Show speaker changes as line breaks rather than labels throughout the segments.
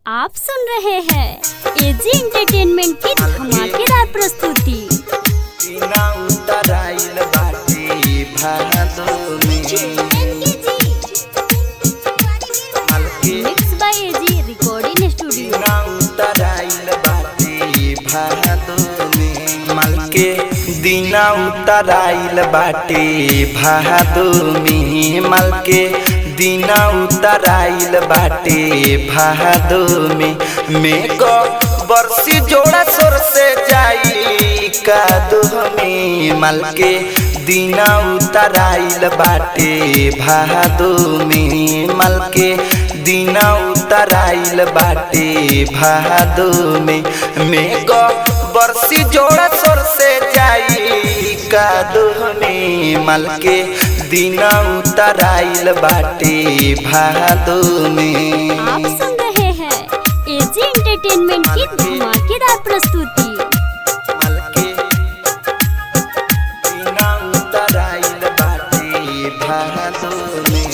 आप सुन रहे हैं एजी एंटरटेनमेंट की धमाकेदार प्रस्तुति। Mix by AG recording studio.
दीना उतराइल बाटे भादो में मल के दीना उतराइल बाटे भादो में को बरसी जोड़ा सोर से जाई कादो में मल के दीना उतराइल बाटे भादो में मल के दीना उतराइल बाटे भादो में को बरसी जोड़ा सोर से जाई कादो में मल के दीना उतराइल बाटे भादो में।
आप सुन रहे हैं एजी एंटरटेनमेंट की धमाकेदार प्रस्तुति।
मल के दीना उतराइल बाटे भादो में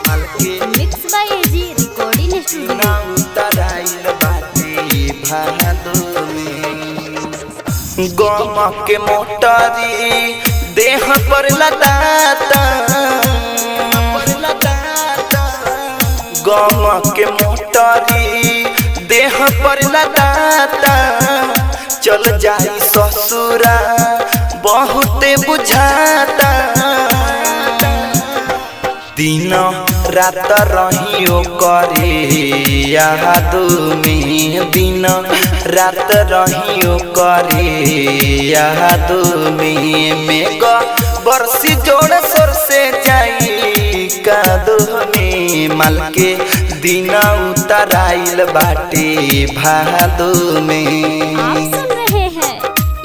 मल के
mix by AG recording studio.
उतराइल बाटे भादो में गम के मोटरी देह पर लदाता गम के मोटरी देह पर लदाता चल जाई ससुरा बहुते बुझाता दिन रात रहियो करे यादो में दिन रात रहियो करे यादो में को बरसी जोड़ सोर से जाई कादो में मल के दिन उतराइल बाटे भादो में।
आप सुन रहे हैं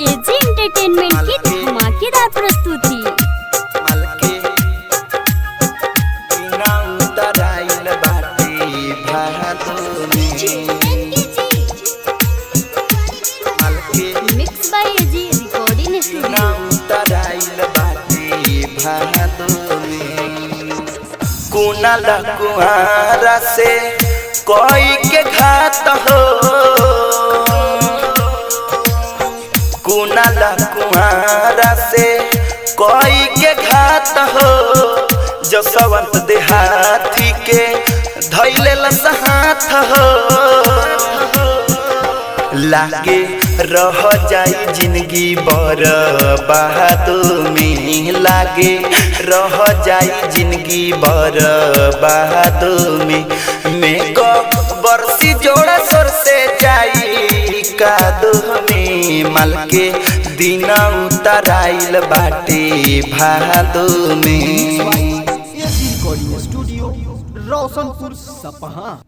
एजी एंटरटेनमेंट की धमाकेदार प्रस्तुति।
मल के दिन उतराइल बाटे भादो में मल के
mix by AG recording studio.
उतराइल बाटे भादो में कुनाल कुआरा से कोई के घात हो कुनाल कुआरा से कोई के घात हो जसवंत देहाती के धैले हाथ हो लागे रह जाई जिंदगी बर बहादो में लागे रह जाई जिंदगी बर बहादो में को बरसी जोड़ा सोर से जाई कादो में मल के दीना उतराइल बाटे भादो में।
एजी रिकॉर्डिंग स्टूडियो रोशनपुर सपहा।